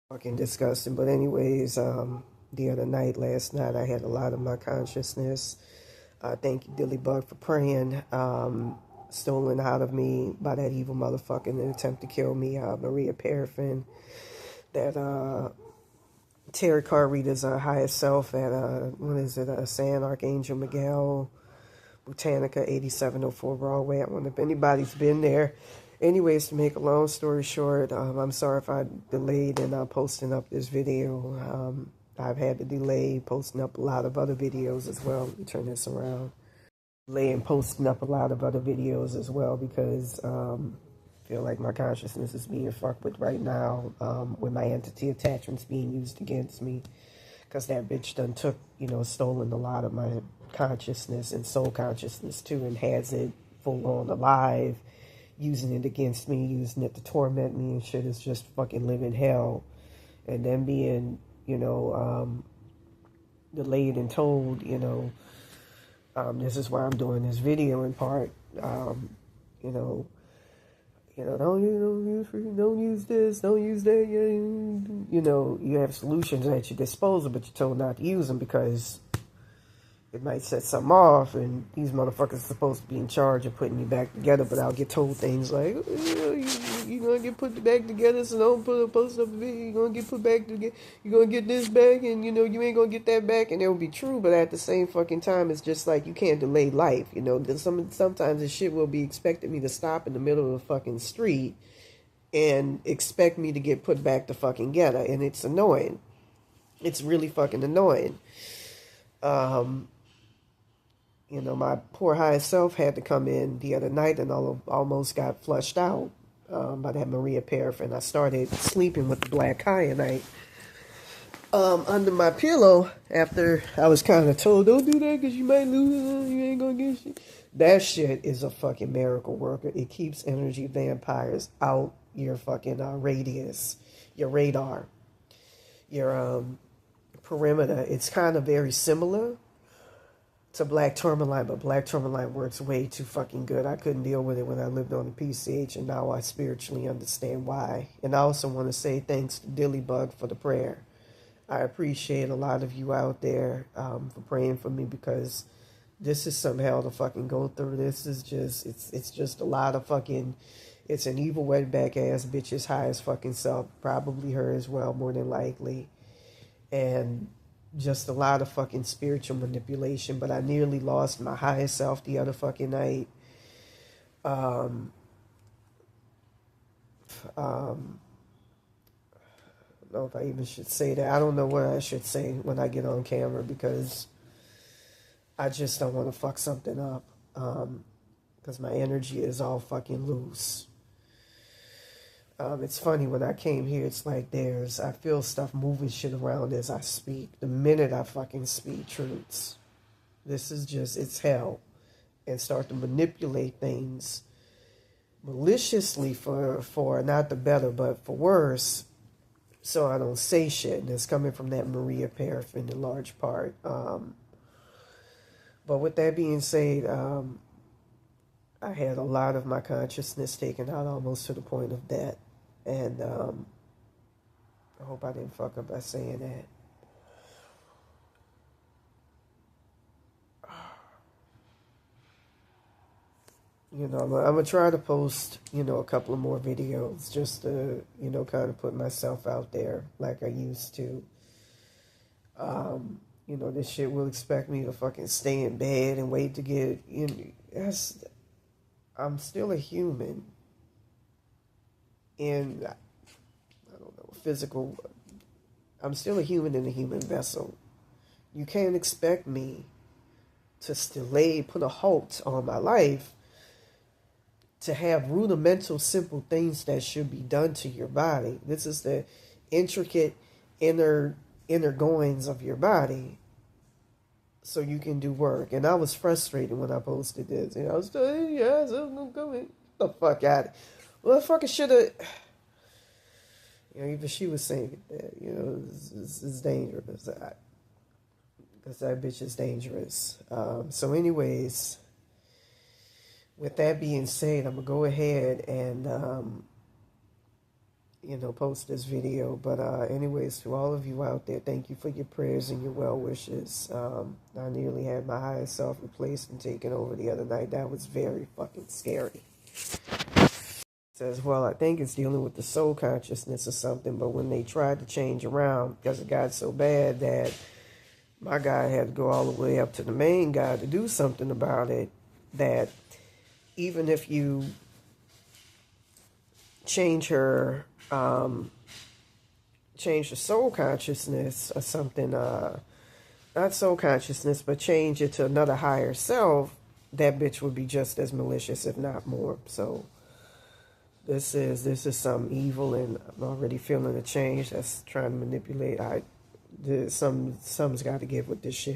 Fucking disgusting. But anyways, the other night, last night, I had a lot of my consciousness. Thank you, Dilly Bug, for praying. Stolen out of me by that evil motherfucker in an attempt to kill me. Maria Parafin, that tarot card reader's highest self at what is it? San Archangel Miguel Botanica, 8704 Broadway. I wonder if anybody's been there. Anyways, to make a long story short, I'm sorry if I delayed in posting up this video. I've had to delay posting up a lot of other videos as well. Let me turn this around. Delay and posting up a lot of other videos as well because I feel like my consciousness is being fucked with right now with my entity attachments being used against me. Because that bitch done took, stolen a lot of my consciousness and soul consciousness too, and has it full on alive, using it against me, using it to torment me and shit. Is just fucking living hell. And then being, delayed and told, this is why I'm doing this video in part, you know, don't use this, don't use that. You have solutions at your disposal, but you're told not to use them because it might set something off, and these motherfuckers are supposed to be in charge of putting you back together, but I'll get told things like, you're going to get put back together, so don't post up a video, you're going to get put back together, you're going to get this back, and, you ain't going to get that back, and it will be true, but at the same fucking time, it's just like, you can't delay life, sometimes this shit will be expecting me to stop in the middle of the fucking street, and expect me to get put back to fucking together, and it's annoying. It's really fucking annoying. My poor higher self had to come in the other night and almost got flushed out by that Maria Parafin. I started sleeping with the black kyanite under my pillow after I was kind of told, don't do that because you might lose, you ain't going to get shit. That shit is a fucking miracle worker. It keeps energy vampires out your fucking radius, your radar, your perimeter. It's kind of very similar to black tourmaline, but black tourmaline works way too fucking good. I couldn't deal with it when I lived on the PCH, and now I spiritually understand why. And I also want to say thanks to Dilly Bug for the prayer. I appreciate a lot of you out there for praying for me, because this is some hell to fucking go through. This is just, it's just a lot of fucking, it's an evil wetback ass bitch's highest fucking self, probably her as well, more than likely. And just a lot of fucking spiritual manipulation, but I nearly lost my highest self the other fucking night. I don't know if I even should say that. I don't know what I should say when I get on camera, because I just don't want to fuck something up, because my energy is all fucking loose. It's funny, when I came here, it's like I feel stuff moving shit around as I speak. The minute I fucking speak truths, this is just, it's hell. And start to manipulate things maliciously for not the better, but for worse, so I don't say shit. And it's coming from that Maria Parafin in large part. But with that being said, I had a lot of my consciousness taken out, almost to the point of death. And I hope I didn't fuck up by saying that. I'm going to try to post, a couple of more videos just to, kind of put myself out there like I used to. This shit will expect me to fucking stay in bed and wait to get, I'm still a human. And I don't know, I'm still a human in a human vessel. You can't expect me to put a halt on my life to have rudimental, simple things that should be done to your body. This is the intricate inner goings of your body, so you can do work. And I was frustrated when I posted this. I was telling you guys, I'm gonna go in. Get the fuck out of it. Well, I fucking should have. Even she was saying that, it's dangerous. Because that bitch is dangerous. So anyways, with that being said, I'm going to go ahead and, post this video. But anyways, to all of you out there, thank you for your prayers and your well wishes. I nearly had my higher self replaced and taken over the other night. That was very fucking scary. Says, well, I think it's dealing with the soul consciousness or something, but when they tried to change around, because it got so bad that my guy had to go all the way up to the main guy to do something about it, that even if you change her, change the soul consciousness or something, not soul consciousness, but change it to another higher self, that bitch would be just as malicious, if not more. So this is some evil, and I'm already feeling a change that's trying to manipulate. Something's got to give with this shit.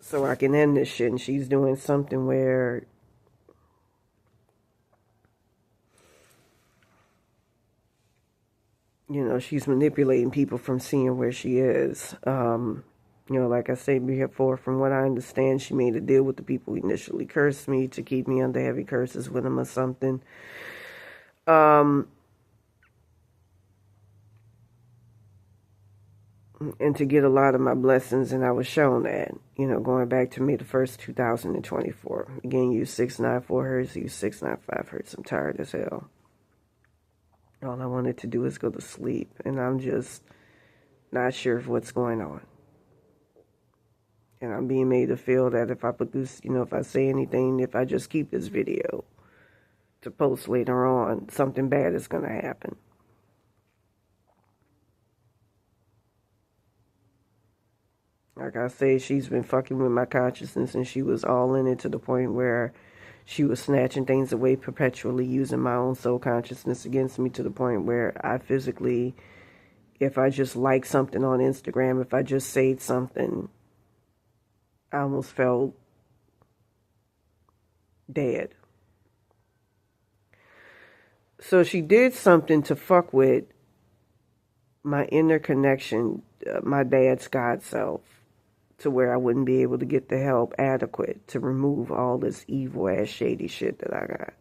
So I can end this shit, and she's doing something where, she's manipulating people from seeing where she is. Like I said before, from what I understand, she made a deal with the people who initially cursed me to keep me under heavy curses with them or something. And to get a lot of my blessings, and I was shown that, going back to May the 1st, 2024. Again, use 694 hertz, use 695 hertz. I'm tired as hell. All I wanted to do is go to sleep, and I'm just not sure of what's going on. And I'm being made to feel that if I put this, if I say anything, if I just keep this video to post later on, something bad is going to happen. Like I say, she's been fucking with my consciousness, and she was all in it to the point where she was snatching things away perpetually, using my own soul consciousness against me, to the point where I physically, if I just like something on Instagram, if I just said something, I almost felt dead. So she did something to fuck with my inner connection, my dad's God self, to where I wouldn't be able to get the help adequate to remove all this evil ass shady shit that I got.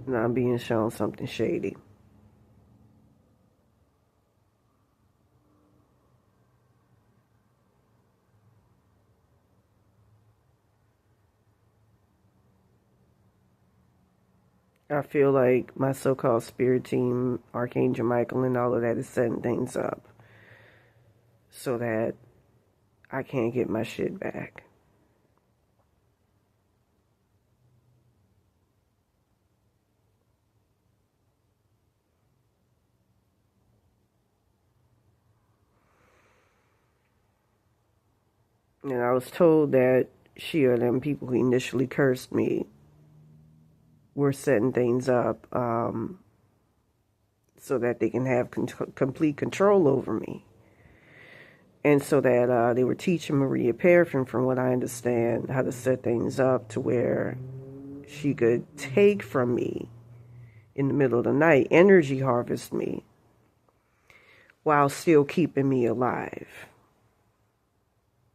Now I'm being shown something shady. I feel like my so-called spirit team, Archangel Michael and all of that, is setting things up. so that I can't get my shit back. And I was told that she or them people who initially cursed me were setting things up so that they can have complete control over me. And so that they were teaching Maria Parafin, from what I understand, how to set things up to where she could take from me in the middle of the night, energy harvest me, while still keeping me alive.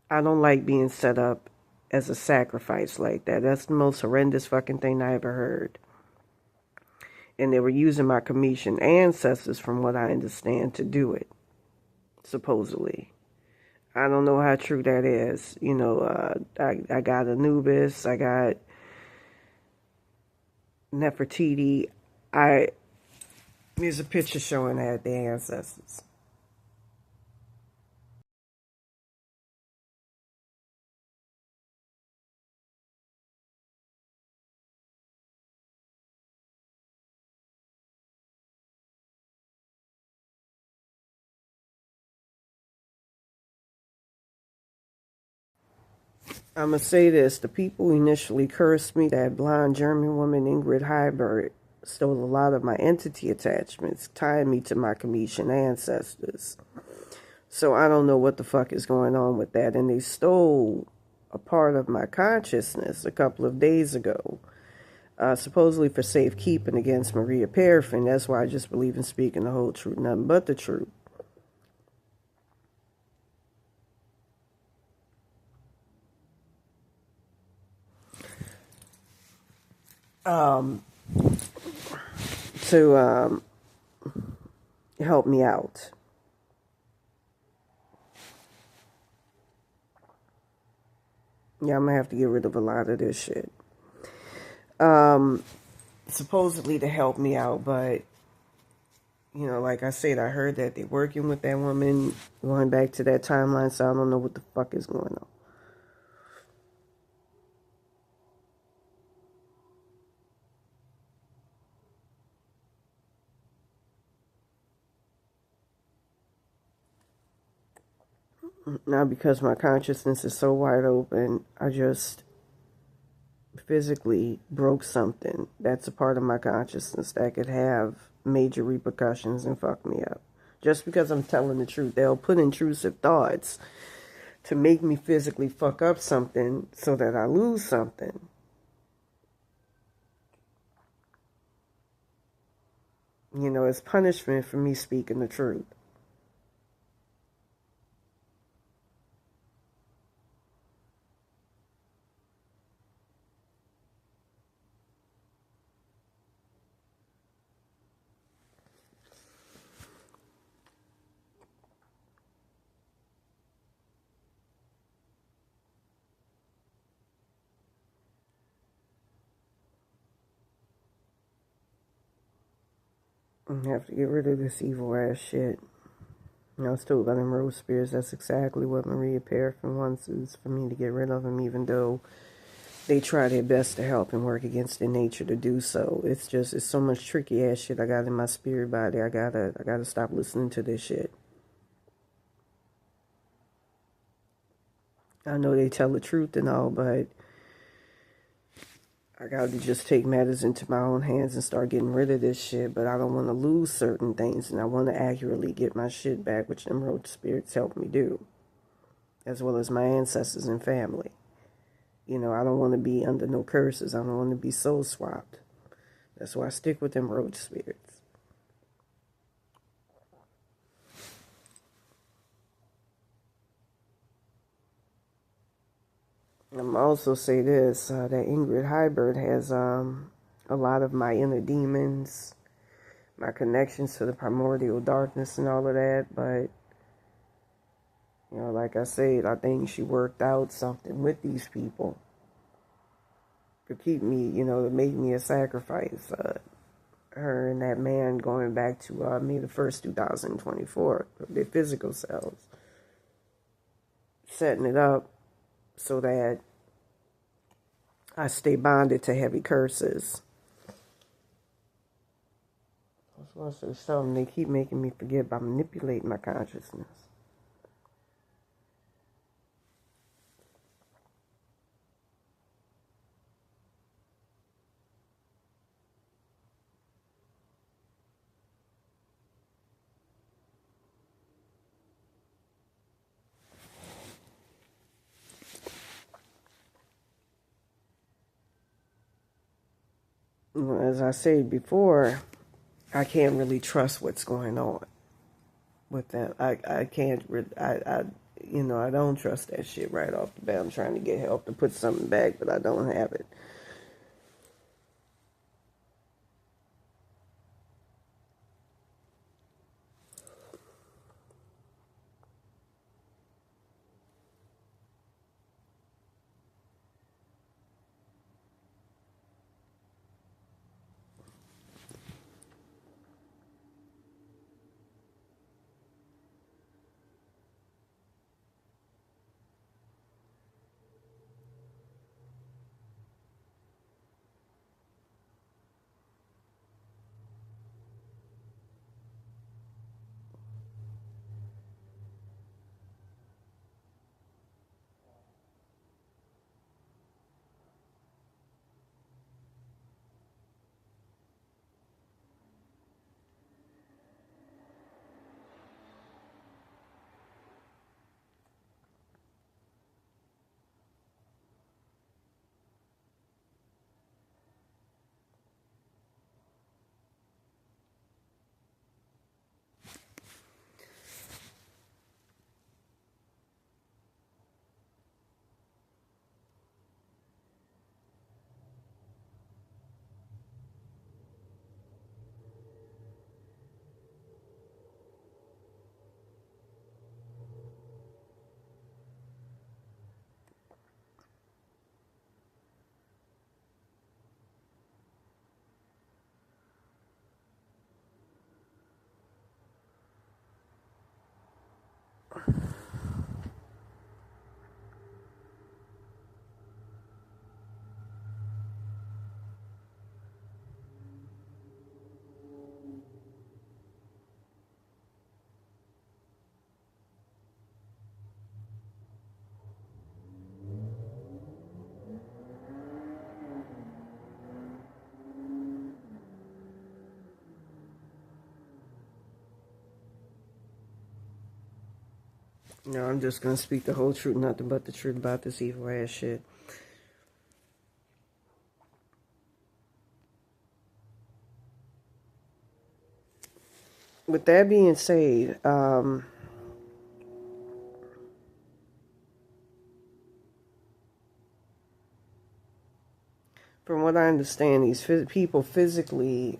I don't like being set up as a sacrifice like that. That's the most horrendous fucking thing I ever heard. And they were using my Cometian ancestors, from what I understand, to do it, supposedly. I don't know how true that is. You know, I got Anubis, I got Nefertiti. There's a picture showing that the ancestors. I'm going to say this. The people who initially cursed me, that blonde German woman, Ingrid Heiberg, stole a lot of my entity attachments, tying me to my Cometian ancestors. So I don't know what the fuck is going on with that. And they stole a part of my consciousness a couple of days ago, supposedly for safekeeping against Maria Parafin. That's why I just believe in speaking the whole truth, nothing but the truth. To help me out. Yeah, I'm going to have to get rid of a lot of this shit. Supposedly to help me out, but, you know, like I said, I heard that they're working with that woman, going back to that timeline, so I don't know what the fuck is going on. Now, because my consciousness is so wide open, I just physically broke something that's a part of my consciousness that could have major repercussions and fuck me up. Just because I'm telling the truth, they'll put intrusive thoughts to make me physically fuck up something so that I lose something. You know, it's punishment for me speaking the truth. I have to get rid of this evil ass shit. I was told by them Rose Spears that's exactly what Maria Parafin wants, is for me to get rid of them, even though they try their best to help and work against their nature to do so. It's so much tricky ass shit I got in my spirit body. I gotta stop listening to this shit. I know they tell the truth and all, but I gotta just take matters into my own hands and start getting rid of this shit. But I don't want to lose certain things, and I want to accurately get my shit back, which them road spirits help me do, as well as my ancestors and family. You know, I don't want to be under no curses. I don't want to be soul swapped. That's why I stick with them road spirits. I'm also say this, that Ingrid Heiberg has a lot of my inner demons, my connections to the primordial darkness and all of that, but, you know, like I said, I think she worked out something with these people to keep me, you know, to make me a sacrifice. Her and that man going back to May the 1st, 2024, their physical selves. setting it up so that I stay bonded to heavy curses. I was going to say something. They keep making me forget by manipulating my consciousness. As I said before, I can't really trust what's going on with them. I can't, I don't trust that shit right off the bat. I'm trying to get help to put something back, but I don't have it. No, I'm just going to speak the whole truth, nothing but the truth about this evil ass shit. With that being said, from what I understand, these people physically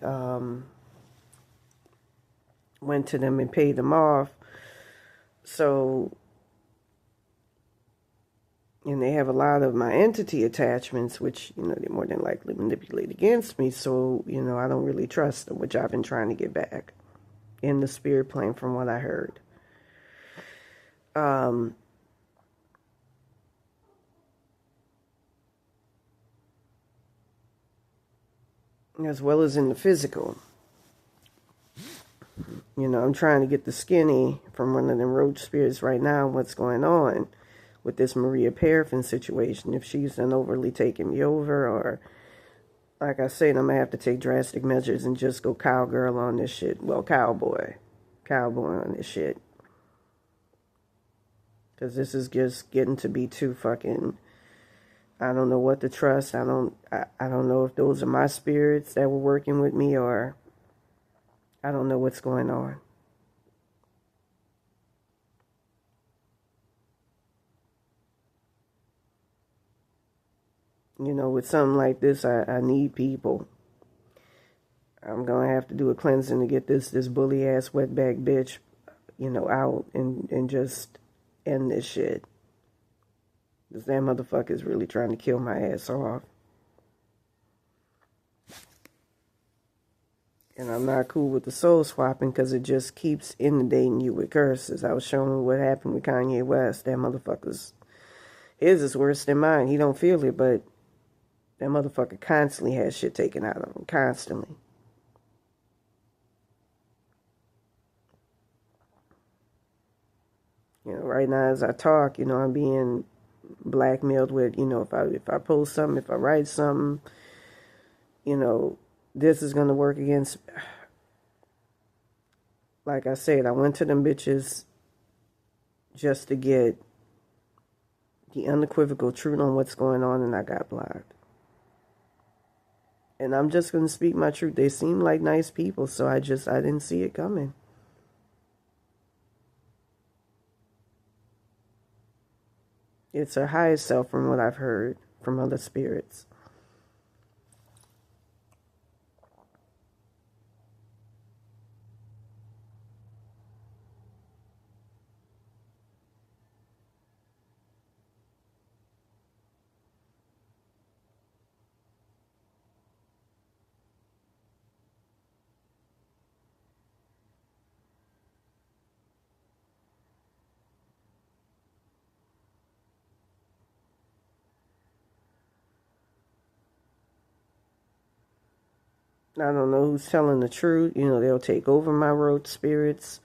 went to them and paid them off. So, and they have a lot of my entity attachments, which, they more than likely manipulate against me. So, I don't really trust them, which I've been trying to get back in the spirit plane from what I heard. As well as in the physical. I'm trying to get the skinny from one of them roach spirits right now, what's going on with this Maria Parafin situation. If she's done overly taking me over, or, like I said, I'm going to have to take drastic measures and just go cowgirl on this shit. Well, cowboy on this shit. Because this is just getting to be too fucking, I don't know what to trust. I don't know if those are my spirits that were working with me, or I don't know what's going on. With something like this, I need people. I'm going to have to do a cleansing to get this bully-ass wetback bitch, out and just end this shit. This damn motherfucker is really trying to kill my ass off. And I'm not cool with the soul swapping because it just keeps inundating you with curses. I was showing what happened with Kanye West. That motherfucker's, his is worse than mine. He don't feel it, but that motherfucker constantly has shit taken out of him. Constantly. You know, right now as I talk, you know, I'm being blackmailed with, you know, if I post something, if I write something, you know, this is gonna work against. Like I said, I went to them bitches just to get the unequivocal truth on what's going on, and I got blocked. And I'm just gonna speak my truth. They seem like nice people, so I didn't see it coming. It's her highest self from what I've heard from other spirits. I don't know who's telling the truth. You know, they'll take over my road spirits.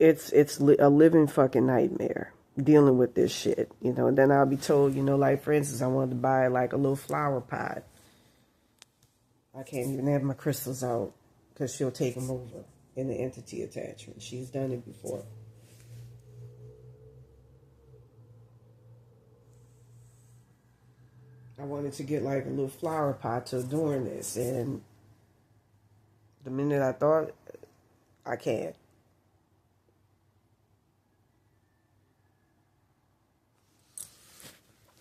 It's a living fucking nightmare dealing with this shit. You know, and then I'll be told, you know, like for instance, I wanted to buy like a little flower pot. I can't even have my crystals out because she'll take them over in the entity attachment. She's done it before. I wanted to get like a little flower pot to adorn this, and the minute I thought, I can't.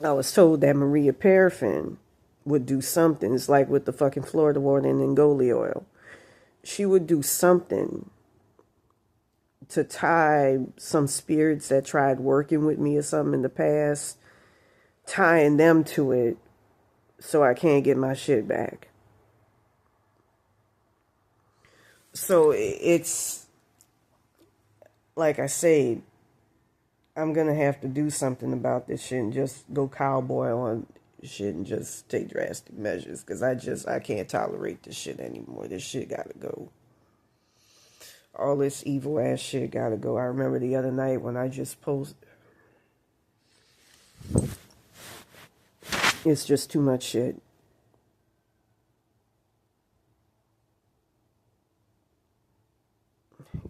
I was told that Maria Parafin would do something. It's like with the fucking Florida water and Ngoli oil. She would do something to tie some spirits that tried working with me or something in the past, tying them to it so I can't get my shit back. So it's, like I say, I'm going to have to do something about this shit and just go cowboy on shit and just take drastic measures because I can't tolerate this shit anymore. This shit got to go. All this evil ass shit got to go. I remember the other night when I just posted. It's just too much shit.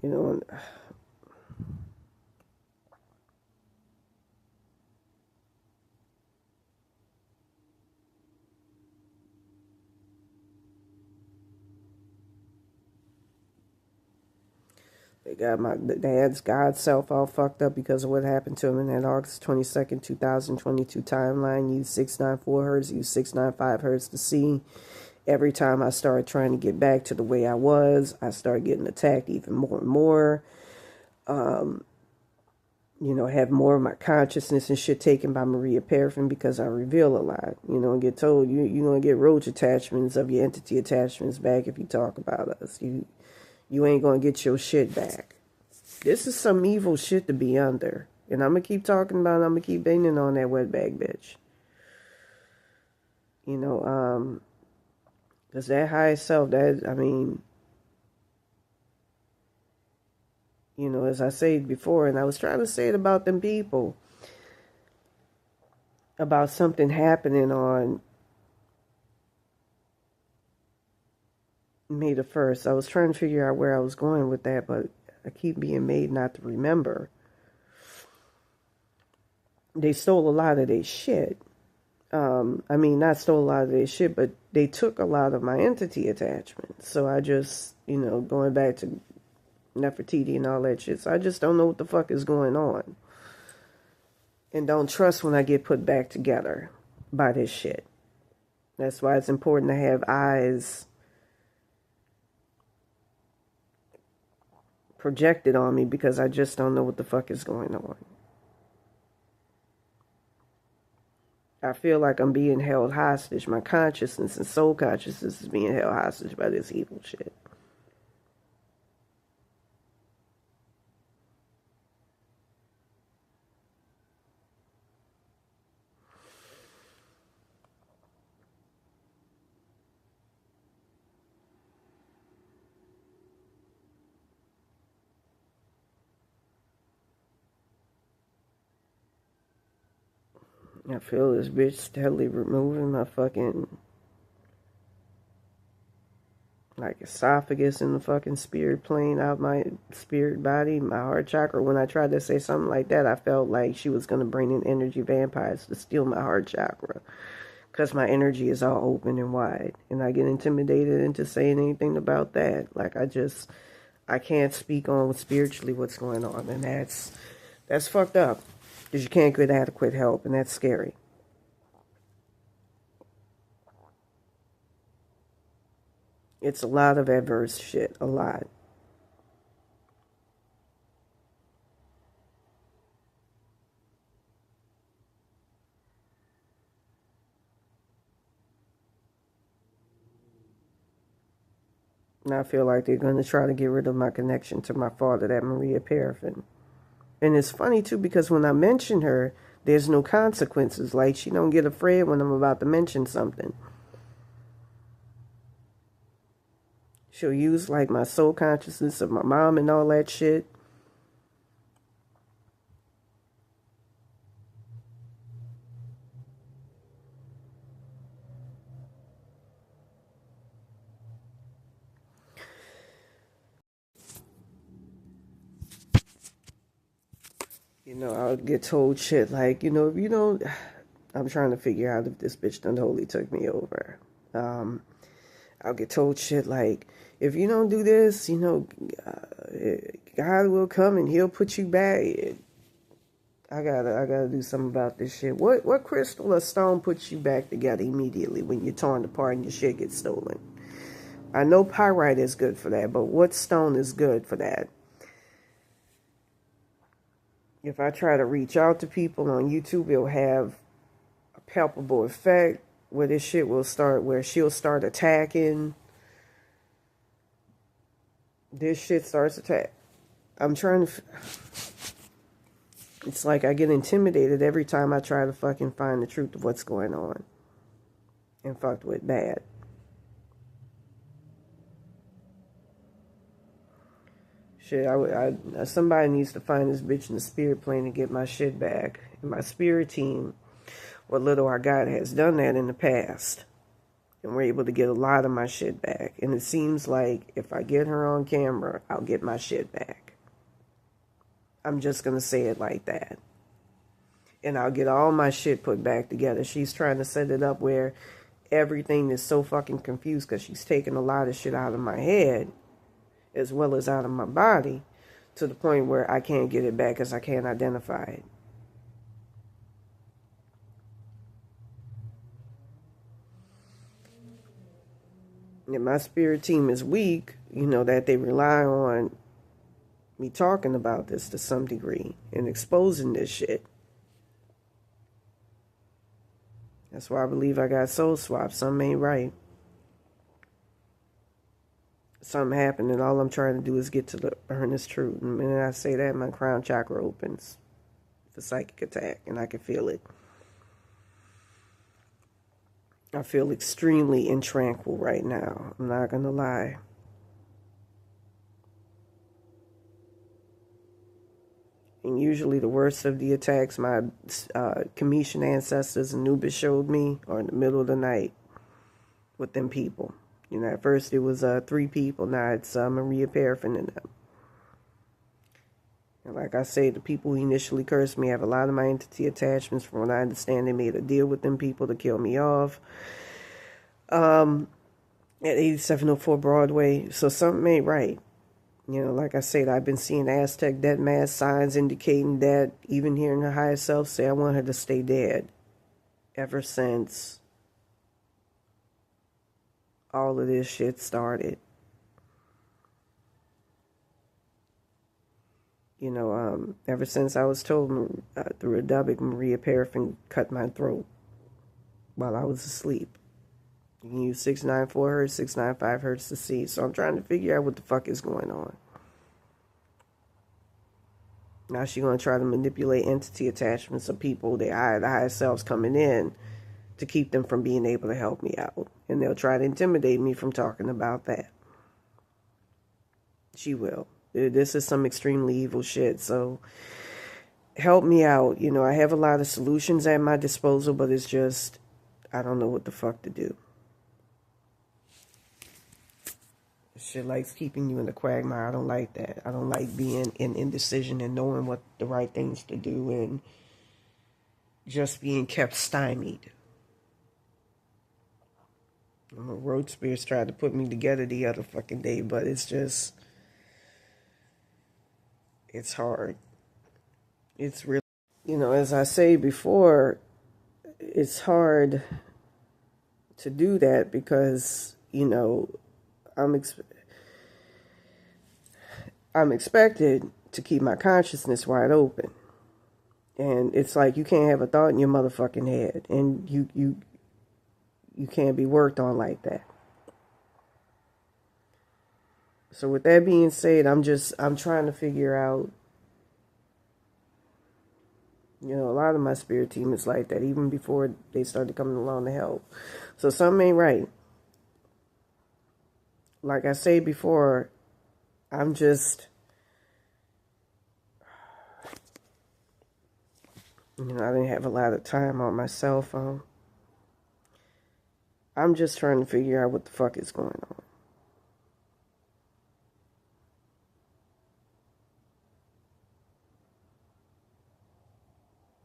You know, they got my dad's God self all fucked up because of what happened to him in that August 22nd, 2022 timeline. Use 694 hertz, use 695 hertz to see. Every time I started trying to get back to the way I was, I started getting attacked even more and more. You know, have more of my consciousness and shit taken by Maria Parafin because I reveal a lot. You know, and get told you're going to get roach attachments of your entity attachments back if you talk about us. You ain't going to get your shit back. This is some evil shit to be under. And I'm going to keep talking about it. I'm going to keep banging on that wetbag bitch. You know, because that high self, that, I mean, you know, as I said before, and I was trying to say it about them people, about something happening on May the 1st. I was trying to figure out where I was going with that, but I keep being made not to remember. They stole a lot of their shit. I mean, not stole a lot of their shit, but they took a lot of my entity attachments. So I just, you know, going back to Nefertiti and all that shit. So I just don't know what the fuck is going on. And don't trust when I get put back together by this shit. That's why it's important to have eyes projected on me because I just don't know what the fuck is going on. I feel like I'm being held hostage. My consciousness and soul consciousness is being held hostage by this evil shit. I feel this bitch steadily removing my fucking, like, esophagus and the fucking spirit plane out my spirit body, my heart chakra. When I tried to say something like that, I felt like she was going to bring in energy vampires to steal my heart chakra. Because my energy is all open and wide. And I get intimidated into saying anything about that. Like, I can't speak on spiritually what's going on. And that's fucked up. Because you can't get adequate help. And that's scary. It's a lot of adverse shit. A lot. And I feel like they're going to try to get rid of my connection to my father, that Maria Parafin. And it's funny, too, because when I mention her, there's no consequences. Like, she don't get afraid when I'm about to mention something. She'll use, like, my soul consciousness of my mom and all that shit. You know, I'll get told shit like, if you don't... I'm trying to figure out if this bitch done totally took me over. I'll get told shit like, if you don't do this, God will come and he'll put you back. I gotta do something about this shit. What crystal or stone puts you back together immediately when you're torn apart and your shit gets stolen? I know pyrite is good for that, but what stone is good for that? If I try to reach out to people on YouTube, it'll have a palpable effect where this shit will start, where she'll start attacking. This shit starts attack. I'm trying to... It's like I get intimidated every time I try to fucking find the truth of what's going on. And fucked with bad. Shit, somebody needs to find this bitch in the spirit plane and get my shit back. And my spirit team, what little I got, has done that in the past. And we're able to get a lot of my shit back. And it seems like if I get her on camera, I'll get my shit back. I'm just going to say it like that. And I'll get all my shit put back together. She's trying to set it up where everything is so fucking confused because she's taking a lot of shit out of my head as well as out of my body, to the point where I can't get it back because I can't identify it. And my spirit team is weak, that they rely on me talking about this to some degree and exposing this shit. That's why I believe I got soul swapped. Something ain't right. Something happened, and all I'm trying to do is get to the earnest truth. And when I say that, my crown chakra opens for psychic attack, and I can feel it. I feel extremely intranquil right now. I'm not going to lie. And usually the worst of the attacks my Cometian ancestors Anubis showed me are in the middle of the night with them people. At first it was 3 people. Now it's Maria Parafin and them. And like I say, the people who initially cursed me have a lot of my entity attachments. From what I understand, they made a deal with them people to kill me off. At 8704 Broadway. So something ain't right. Like I said, I've been seeing Aztec dead mass signs indicating that, even hearing her higher self say I want her to stay dead. Ever since all of this shit started. Ever since I was told through a dubbing, Maria Parafin cut my throat while I was asleep. You can use 694 hertz, 695 hertz to see. So I'm trying to figure out what the fuck is going on. Now she's going to try to manipulate entity attachments of people, the higher selves coming in, to keep them from being able to help me out. And they'll try to intimidate me from talking about that. She will. This is some extremely evil shit. So help me out. You know, I have a lot of solutions at my disposal, but it's just, I don't know what the fuck to do. Shit likes keeping you in the quagmire. I don't like that. I don't like being in indecision and knowing what the right things to do and just being kept stymied. Road Spears tried to put me together the other fucking day, but it's just, it's hard. It's really, you know, as I say before, it's hard to do that because, you know, I'm expected to keep my consciousness wide open. And it's like you can't have a thought in your motherfucking head, and you can't be worked on like that. So with that being said, I'm trying to figure out, you know, a lot of my spirit team is like that, even before they started coming along to help. So something ain't right. Like I said before, I'm just, you know, I didn't have a lot of time on my cell phone. I'm just trying to figure out what the fuck is going on.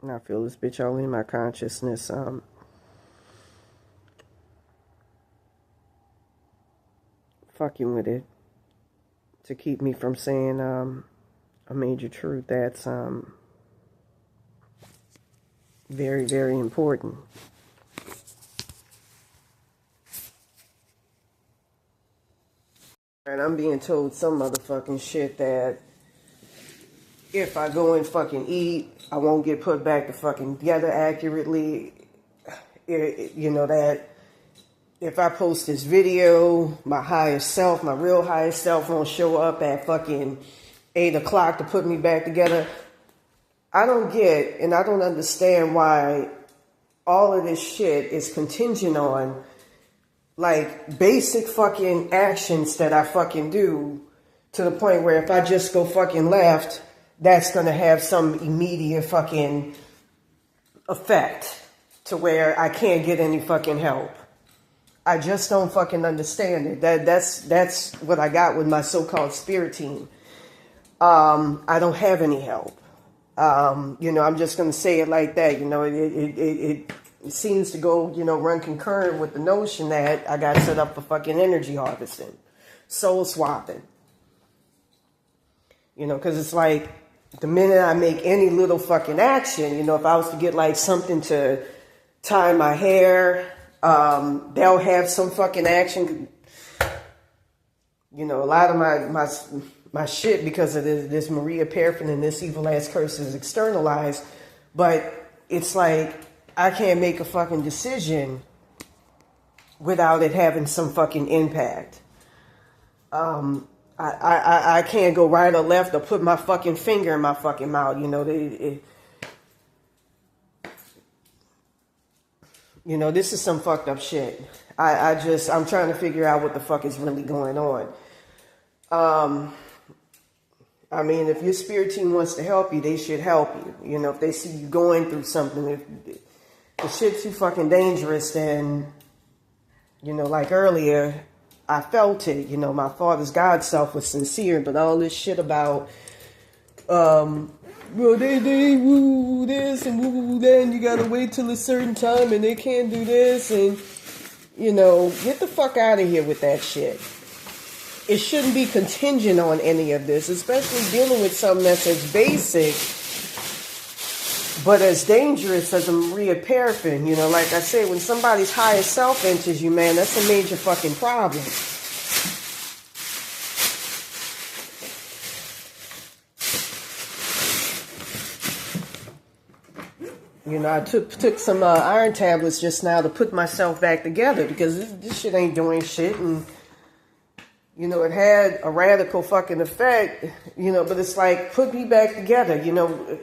And I feel this bitch all in my consciousness. Fucking with it to keep me from saying a major truth that's very, very important. And I'm being told some motherfucking shit that if I go and fucking eat, I won't get put back to fucking together accurately. You know, that if I post this video, my highest self, my real highest self won't show up at fucking 8 o'clock to put me back together. I don't get, and I don't understand why all of this shit is contingent on like basic fucking actions that I fucking do, to the point where if I just go fucking left, that's gonna have some immediate fucking effect to where I can't get any fucking help. I just don't fucking understand it. That's what I got with my so-called spirit team. I don't have any help. You know, I'm just gonna say it like that. You know, it seems to go, you know, run concurrent with the notion that I got set up for fucking energy harvesting, soul swapping. You know, because it's like the minute I make any little fucking action, you know, if I was to get like something to tie my hair, they'll have some fucking action. You know, a lot of my shit, because of this Maria Parafin and this evil ass curse, is externalized, but it's like I can't make a fucking decision without it having some fucking impact. I can't go right or left or put my fucking finger in my fucking mouth. You know, you know, this is some fucked up shit. I'm trying to figure out what the fuck is really going on. I mean, if your spirit team wants to help you, they should help you. You know, if they see you going through something, if the shit's too fucking dangerous, then, you know, like earlier, I felt it. You know, my father's God self was sincere, but all this shit about, well, they woo this and woo that, and you gotta wait till a certain time, and they can't do this, and, you know, get the fuck out of here with that shit. It shouldn't be contingent on any of this, especially dealing with something that's as basic but as dangerous as a Maria Parafin. You know, like I said, when somebody's higher self enters you, man, that's a major fucking problem. You know, I took some iron tablets just now to put myself back together, because this shit ain't doing shit, and you know, it had a radical fucking effect, you know, but it's like, put me back together, you know,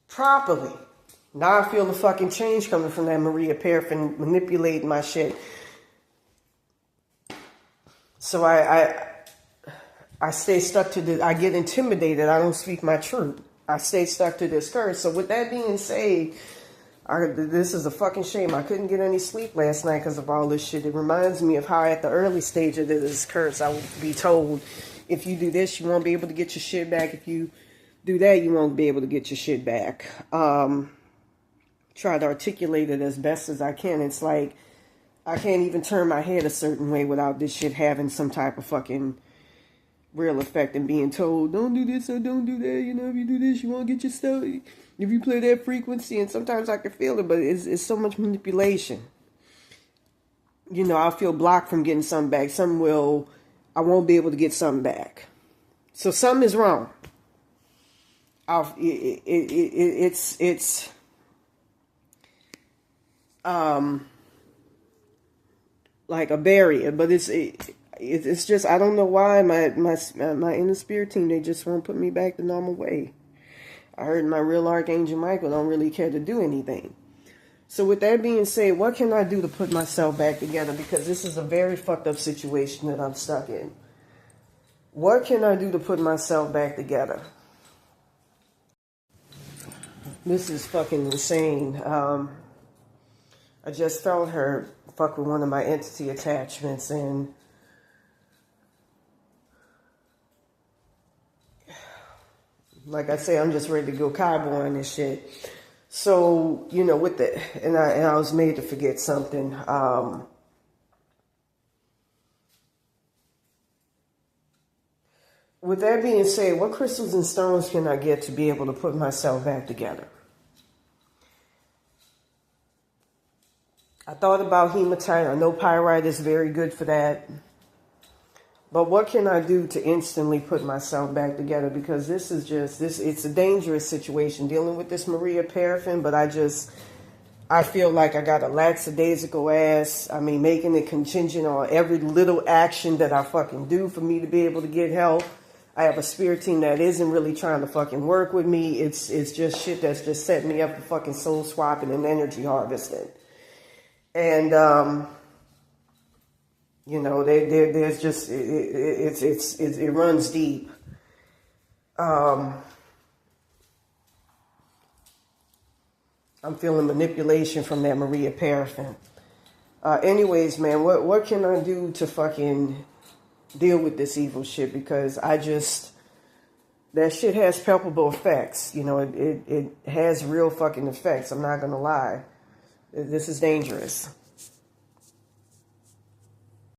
properly. Now I feel the fucking change coming from that Maria Parafin manipulating my shit. So I stay stuck to I get intimidated. I don't speak my truth. I stay stuck to this curse. So with that being said, this is a fucking shame. I couldn't get any sleep last night because of all this shit. It reminds me of how at the early stage of this curse, I would be told, if you do this, you won't be able to get your shit back. If you do that, you won't be able to get your shit back. Try to articulate it as best as I can. It's like, I can't even turn my head a certain way without this shit having some type of fucking real effect and being told, don't do this or don't do that. You know, if you do this, you won't get your stuff. If you play that frequency, and sometimes I can feel it, but it's so much manipulation. You know, I'll feel blocked from getting something back. I won't be able to get something back. So something is wrong. It's like a barrier, but it's just, I don't know why my inner spirit team, they just won't put me back the normal way. I heard my real Archangel Michael don't really care to do anything. So with that being said, what can I do to put myself back together? Because this is a very fucked up situation that I'm stuck in. What can I do to put myself back together? This is fucking insane. I just felt her fuck with one of my entity attachments, and like I say, I'm just ready to go cowboy and this shit. So, you know, with the, and I was made to forget something. With that being said, what crystals and stones can I get to be able to put myself back together? I thought about hematite. I know pyrite is very good for that. But what can I do to instantly put myself back together? Because this is just, it's a dangerous situation dealing with this Maria Parafin, but I feel like I got a lackadaisical ass. I mean, making it contingent on every little action that I fucking do for me to be able to get help. I have a spirit team that isn't really trying to fucking work with me. It's just shit that's just setting me up for fucking soul swapping and energy harvesting. And, you know, there's just, it runs deep. I'm feeling manipulation from that Maria Parafin. Anyways, man, what can I do to fucking deal with this evil shit? Because that shit has palpable effects. You know, it has real fucking effects. I'm not gonna lie. This is dangerous.